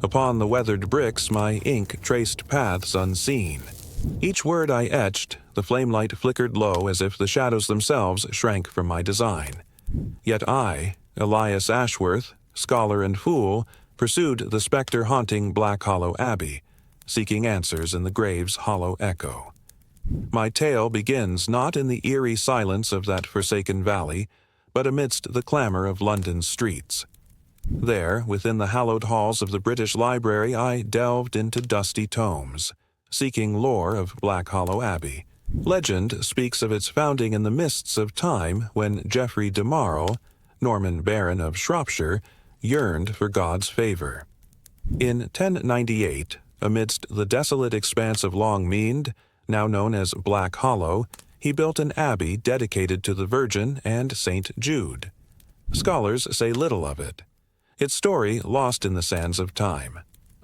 Upon the weathered bricks my ink traced paths unseen. Each word I etched, the flamelight flickered low as if the shadows themselves shrank from my design. Yet I, Elias Ashworth, scholar and fool, pursued the spectre-haunting Black Hollow Abbey, seeking answers in the grave's hollow echo. My tale begins not in the eerie silence of that forsaken valley, but amidst the clamor of London's streets. There, within the hallowed halls of the British Library, I delved into dusty tomes, seeking lore of Black Hollow Abbey. Legend speaks of its founding in the mists of time when Geoffrey de Marle, Norman Baron of Shropshire, yearned for God's favor. In 1098, amidst the desolate expanse of Long Mead, now known as Black Hollow, he built an abbey dedicated to the Virgin and St. Jude. Scholars say little of it, its story lost in the sands of time,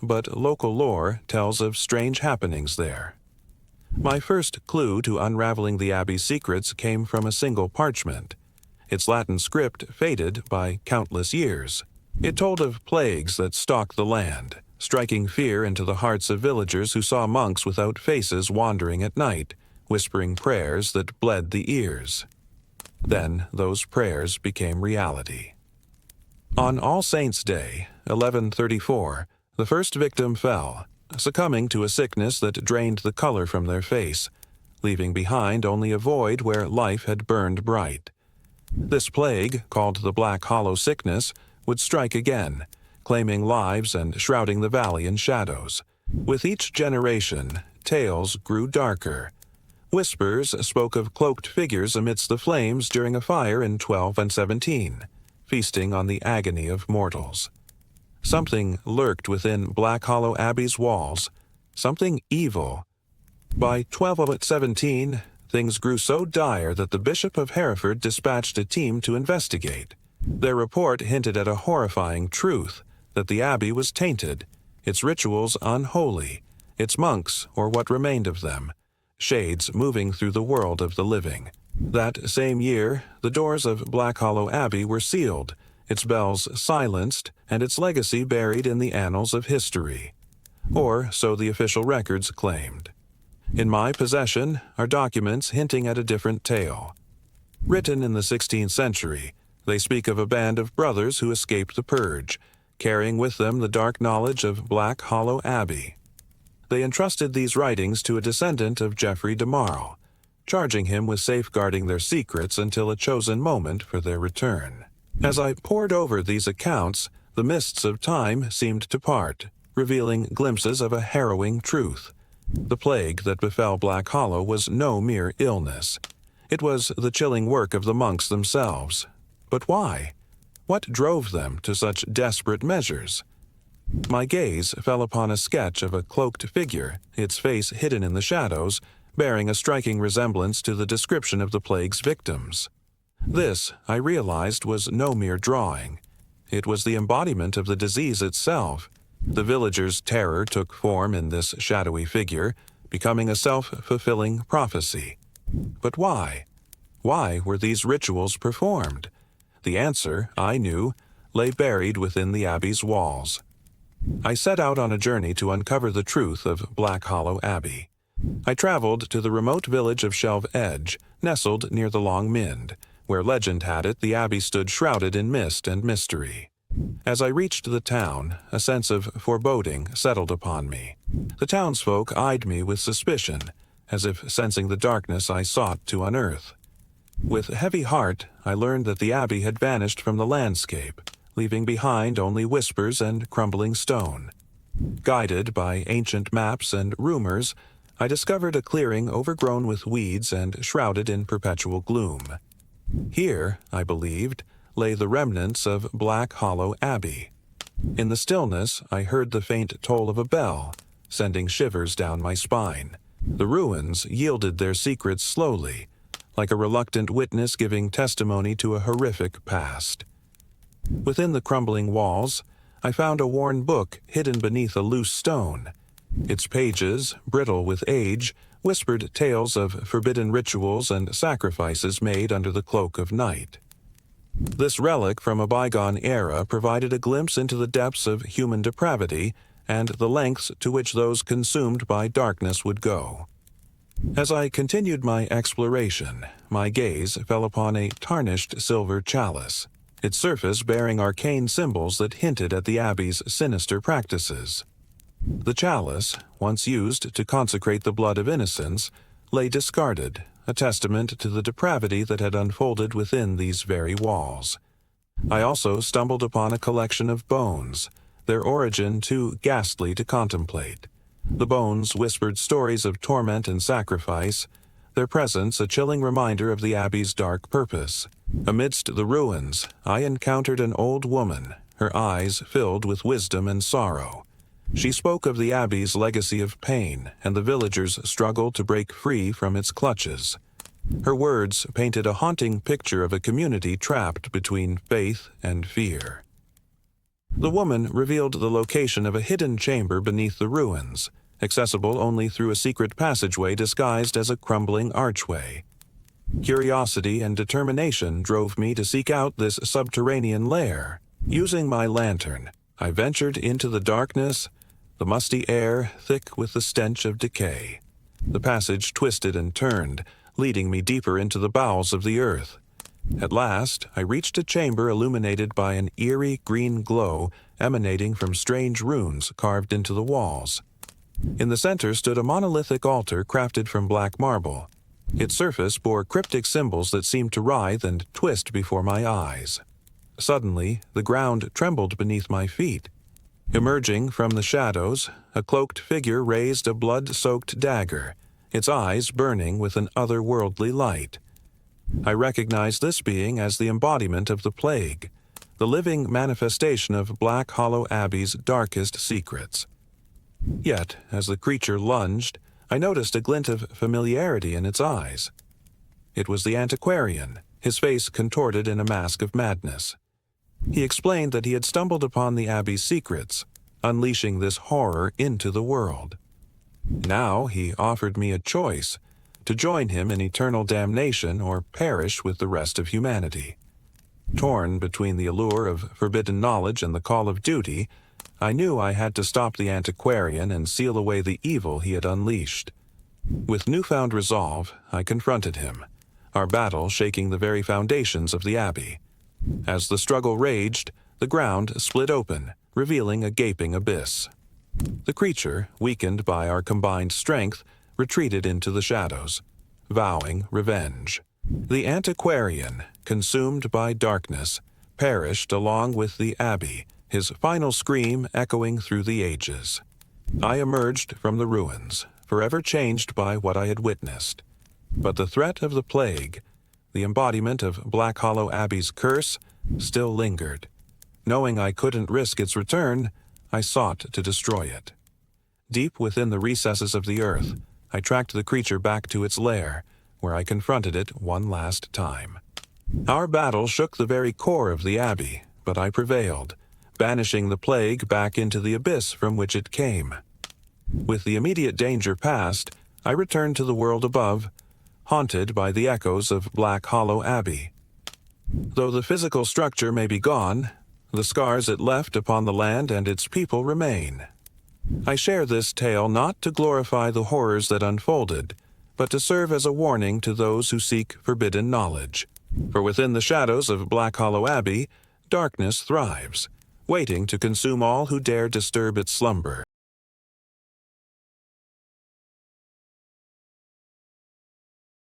but local lore tells of strange happenings there. My first clue to unraveling the abbey's secrets came from a single parchment. Its Latin script faded by countless years. It told of plagues that stalked the land, striking fear into the hearts of villagers who saw monks without faces wandering at night, whispering prayers that bled the ears. Then those prayers became reality. On All Saints' Day, 1134, the first victim fell, succumbing to a sickness that drained the color from their face, leaving behind only a void where life had burned bright. This plague, called the Black Hollow Sickness, would strike again, claiming lives and shrouding the valley in shadows. With each generation, tales grew darker. Whispers spoke of cloaked figures amidst the flames during a fire in 1217, feasting on the agony of mortals. Something lurked within Black Hollow Abbey's walls, something evil. By 1217, things grew so dire that the Bishop of Hereford dispatched a team to investigate. Their report hinted at a horrifying truth, that the abbey was tainted, its rituals unholy, its monks, or what remained of them, shades moving through the world of the living. That same year, the doors of Black Hollow Abbey were sealed, its bells silenced, and its legacy buried in the annals of history. Or so the official records claimed. In my possession are documents hinting at a different tale. Written in the 16th century, they speak of a band of brothers who escaped the purge, carrying with them the dark knowledge of Black Hollow Abbey. They entrusted these writings to a descendant of Geoffrey de Marle, charging him with safeguarding their secrets until a chosen moment for their return. As I pored over these accounts, the mists of time seemed to part, revealing glimpses of a harrowing truth. The plague that befell Black Hollow was no mere illness. It was the chilling work of the monks themselves. But why? What drove them to such desperate measures? My gaze fell upon a sketch of a cloaked figure, its face hidden in the shadows, bearing a striking resemblance to the description of the plague's victims. This, I realized, was no mere drawing. It was the embodiment of the disease itself. The villagers' terror took form in this shadowy figure, becoming a self-fulfilling prophecy. But why? Why were these rituals performed? The answer, I knew, lay buried within the abbey's walls. I set out on a journey to uncover the truth of Black Hollow Abbey. I traveled to the remote village of Shelve Edge, nestled near the Long Mynd, where legend had it the abbey stood shrouded in mist and mystery. As I reached the town, a sense of foreboding settled upon me. The townsfolk eyed me with suspicion, as if sensing the darkness I sought to unearth. With heavy heart, I learned that the abbey had vanished from the landscape, leaving behind only whispers and crumbling stone. Guided by ancient maps and rumors, I discovered a clearing overgrown with weeds and shrouded in perpetual gloom. Here, I believed, lay the remnants of Black Hollow Abbey. In the stillness, I heard the faint toll of a bell, sending shivers down my spine. The ruins yielded their secrets slowly, like a reluctant witness giving testimony to a horrific past. Within the crumbling walls, I found a worn book hidden beneath a loose stone. Its pages, brittle with age, whispered tales of forbidden rituals and sacrifices made under the cloak of night. This relic from a bygone era provided a glimpse into the depths of human depravity and the lengths to which those consumed by darkness would go. As I continued my exploration, my gaze fell upon a tarnished silver chalice, its surface bearing arcane symbols that hinted at the abbey's sinister practices. The chalice, once used to consecrate the blood of innocents, lay discarded, a testament to the depravity that had unfolded within these very walls. I also stumbled upon a collection of bones, their origin too ghastly to contemplate. The bones whispered stories of torment and sacrifice, their presence a chilling reminder of the abbey's dark purpose. Amidst the ruins, I encountered an old woman, her eyes filled with wisdom and sorrow. She spoke of the abbey's legacy of pain and the villagers' struggle to break free from its clutches. Her words painted a haunting picture of a community trapped between faith and fear. The woman revealed the location of a hidden chamber beneath the ruins, accessible only through a secret passageway disguised as a crumbling archway. Curiosity and determination drove me to seek out this subterranean lair. Using my lantern, I ventured into the darkness, the musty air thick with the stench of decay. The passage twisted and turned, leading me deeper into the bowels of the earth. At last, I reached a chamber illuminated by an eerie green glow emanating from strange runes carved into the walls. In the center stood a monolithic altar crafted from black marble. Its surface bore cryptic symbols that seemed to writhe and twist before my eyes. Suddenly, the ground trembled beneath my feet. Emerging from the shadows, a cloaked figure raised a blood-soaked dagger, its eyes burning with an otherworldly light. I recognized this being as the embodiment of the plague, the living manifestation of Black Hollow Abbey's darkest secrets. Yet, as the creature lunged, I noticed a glint of familiarity in its eyes. It was the antiquarian, his face contorted in a mask of madness. He explained that he had stumbled upon the Abbey's secrets, unleashing this horror into the world. Now he offered me a choice, to join him in eternal damnation or perish with the rest of humanity. Torn between the allure of forbidden knowledge and the call of duty, I knew I had to stop the antiquarian and seal away the evil he had unleashed. With newfound resolve, I confronted him, our battle shaking the very foundations of the Abbey. As the struggle raged, the ground split open, revealing a gaping abyss. The creature, weakened by our combined strength, retreated into the shadows, vowing revenge. The antiquarian, consumed by darkness, perished along with the Abbey, his final scream echoing through the ages. I emerged from the ruins, forever changed by what I had witnessed. But the threat of the plague, the embodiment of Black Hollow Abbey's curse, still lingered. Knowing I couldn't risk its return, I sought to destroy it. Deep within the recesses of the earth, I tracked the creature back to its lair, where I confronted it one last time. Our battle shook the very core of the Abbey, but I prevailed, banishing the plague back into the abyss from which it came. With the immediate danger past, I returned to the world above, haunted by the echoes of Black Hollow Abbey. Though the physical structure may be gone, the scars it left upon the land and its people remain. I share this tale not to glorify the horrors that unfolded, but to serve as a warning to those who seek forbidden knowledge. For within the shadows of Black Hollow Abbey, darkness thrives, waiting to consume all who dare disturb its slumber.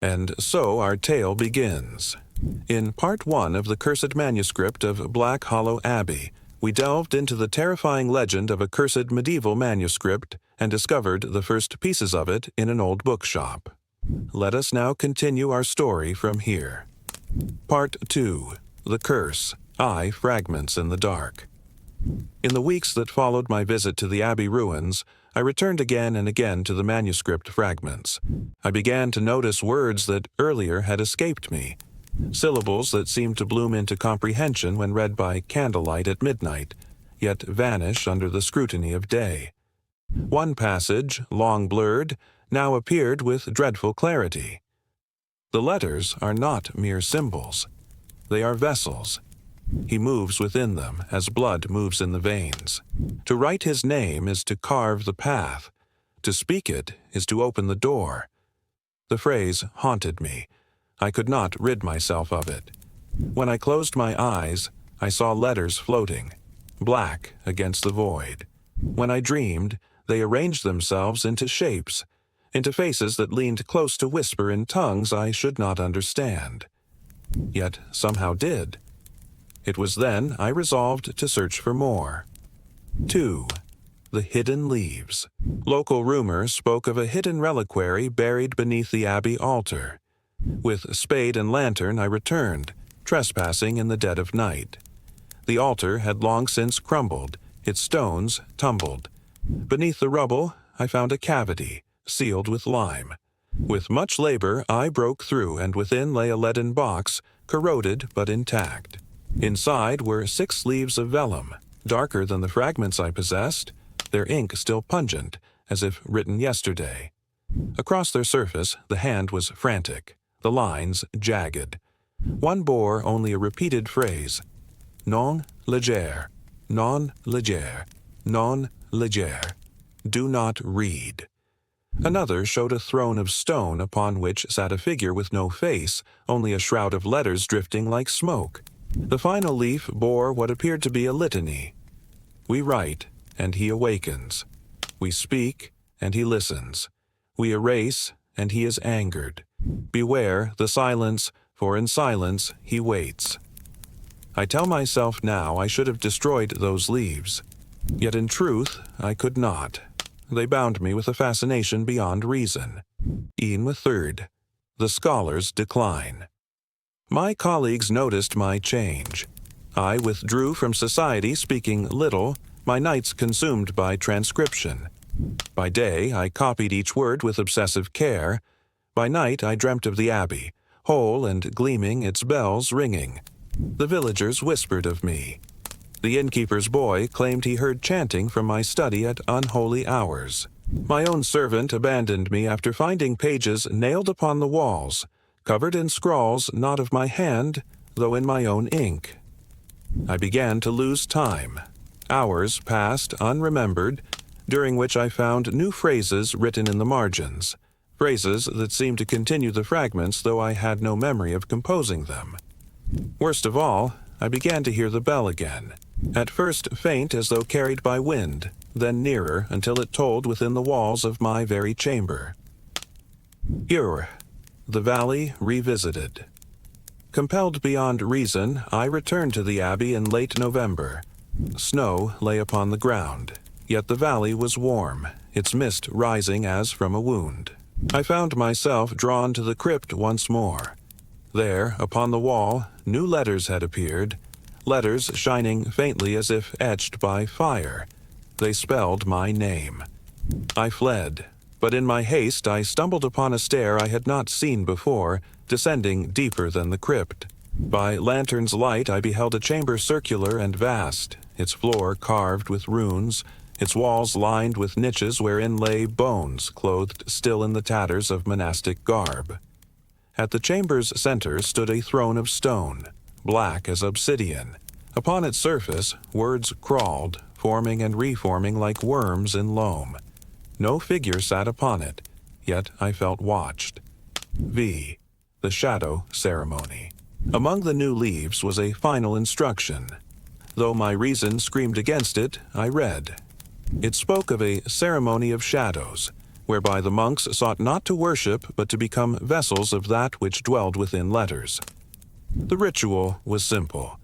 And so our tale begins. In Part 1 of the cursed manuscript of Black Hollow Abbey, we delved into the terrifying legend of a cursed medieval manuscript and discovered the first pieces of it in an old bookshop. Let us now continue our story from here. Part 2. The Curse, Fragments in the Dark. In the weeks that followed my visit to the Abbey ruins, I returned again and again to the manuscript fragments. I began to notice words that earlier had escaped me, syllables that seemed to bloom into comprehension when read by candlelight at midnight, yet vanish under the scrutiny of day. One passage, long blurred, now appeared with dreadful clarity. The letters are not mere symbols. They are vessels. He moves within them as blood moves in the veins. To write his name is to carve the path. To speak it is to open the door. The phrase haunted me. I could not rid myself of it. When I closed my eyes, I saw letters floating, black against the void. When I dreamed, they arranged themselves into shapes, into faces that leaned close to whisper in tongues I should not understand. Yet somehow did. It was then I resolved to search for more. 2. The hidden leaves. Local rumor spoke of a hidden reliquary buried beneath the abbey altar. With spade and lantern I returned, trespassing in the dead of night. The altar had long since crumbled, its stones tumbled. Beneath the rubble I found a cavity, sealed with lime. With much labor I broke through, and within lay a leaden box, corroded but intact. Inside were 6 leaves of vellum, darker than the fragments I possessed, their ink still pungent, as if written yesterday. Across their surface the hand was frantic, the lines jagged. One bore only a repeated phrase, non leger, non leger, non leger. Do not read. Another showed a throne of stone upon which sat a figure with no face, only a shroud of letters drifting like smoke. The final leaf bore what appeared to be a litany. We write, and he awakens. We speak, and he listens. We erase, and he is angered. Beware the silence, for in silence he waits. I tell myself now I should have destroyed those leaves. Yet in truth I could not. They bound me with a fascination beyond reason. E'en 3. The scholar's decline. My colleagues noticed my change. I withdrew from society speaking little, my nights consumed by transcription. By day I copied each word with obsessive care. By night I dreamt of the abbey, whole and gleaming, its bells ringing. The villagers whispered of me. The innkeeper's boy claimed he heard chanting from my study at unholy hours. My own servant abandoned me after finding pages nailed upon the walls, covered in scrawls not of my hand, though in my own ink. I began to lose time. Hours passed unremembered, during which I found new phrases written in the margins, phrases that seemed to continue the fragments though I had no memory of composing them. Worst of all, I began to hear the bell again, at first faint as though carried by wind, then nearer until it tolled within the walls of my very chamber. Ur, the valley revisited. Compelled beyond reason, I returned to the abbey in late November. Snow lay upon the ground, yet the valley was warm, its mist rising as from a wound. I found myself drawn to the crypt once more. There, upon the wall, new letters had appeared, letters shining faintly as if etched by fire. They spelled my name. I fled, but in my haste I stumbled upon a stair I had not seen before, descending deeper than the crypt. By lantern's light I beheld a chamber circular and vast, its floor carved with runes, its walls lined with niches wherein lay bones clothed still in the tatters of monastic garb. At the chamber's center stood a throne of stone, black as obsidian. Upon its surface words crawled, forming and reforming like worms in loam. No figure sat upon it, yet I felt watched. V. The Shadow Ceremony. Among the new leaves was a final instruction. Though my reason screamed against it, I read. It spoke of a ceremony of shadows, whereby the monks sought not to worship but to become vessels of that which dwelled within letters. The ritual was simple.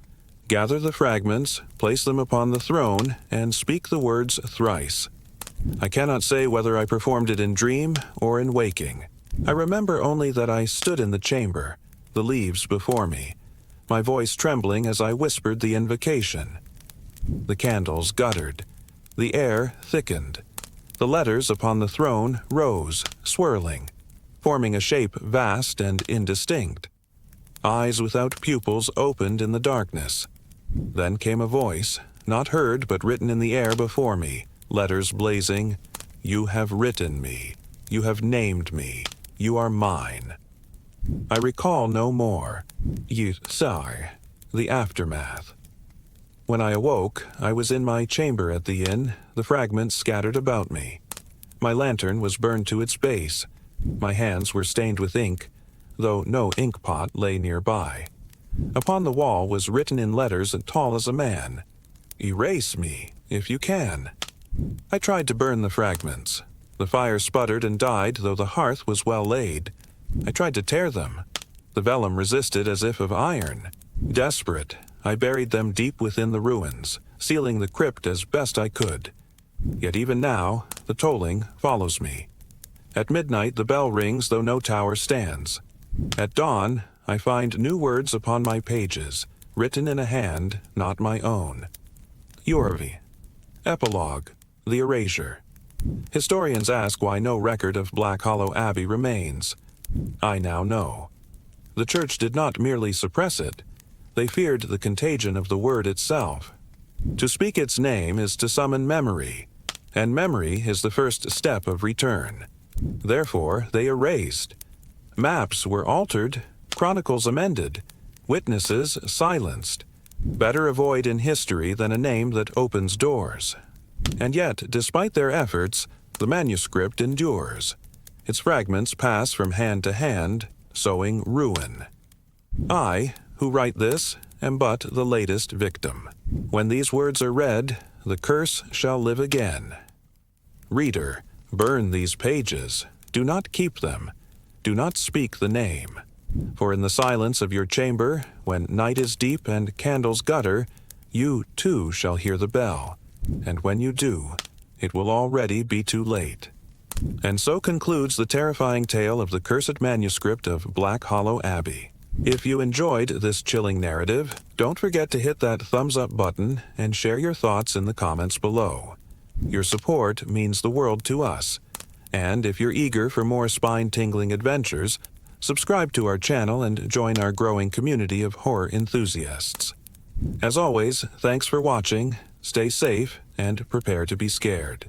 Gather the fragments, place them upon the throne, and speak the words thrice. I cannot say whether I performed it in dream or in waking. I remember only that I stood in the chamber, the leaves before me, my voice trembling as I whispered the invocation. The candles guttered. The air thickened. The letters upon the throne rose, swirling, forming a shape vast and indistinct. Eyes without pupils opened in the darkness. Then came a voice, not heard but written in the air before me, letters blazing, "You have written me. You have named me. You are mine." I recall no more. Sorry, the aftermath. When I awoke, I was in my chamber at the inn, the fragments scattered about me. My lantern was burned to its base. My hands were stained with ink, though no ink pot lay nearby. Upon the wall was written in letters as tall as a man, "Erase me, if you can." I tried to burn the fragments. The fire sputtered and died, though the hearth was well laid. I tried to tear them. The vellum resisted as if of iron. Desperate, I buried them deep within the ruins, sealing the crypt as best I could. Yet even now, the tolling follows me. At midnight the bell rings, though no tower stands. At dawn, I find new words upon my pages, written in a hand not my own. Yorvi. Epilogue. The erasure. Historians ask why no record of Black Hollow Abbey remains. I now know. The church did not merely suppress it. They feared the contagion of the word itself. To speak its name is to summon memory, and memory is the first step of return. Therefore, they erased. Maps were altered, chronicles amended, witnesses silenced. Better avoid in history than a name that opens doors. And yet, despite their efforts, the manuscript endures. Its fragments pass from hand to hand, sowing ruin. I, who write this, am but the latest victim. When these words are read, the curse shall live again. Reader, burn these pages. Do not keep them. Do not speak the name. For in the silence of your chamber, when night is deep and candles gutter, you too shall hear the bell. And when you do, it will already be too late. And so concludes the terrifying tale of the cursed manuscript of Black Hollow Abbey. If you enjoyed this chilling narrative, don't forget to hit that thumbs up button and share your thoughts in the comments below. Your support means the world to us. And if you're eager for more spine-tingling adventures, subscribe to our channel and join our growing community of horror enthusiasts. As always, thanks for watching, stay safe, and prepare to be scared.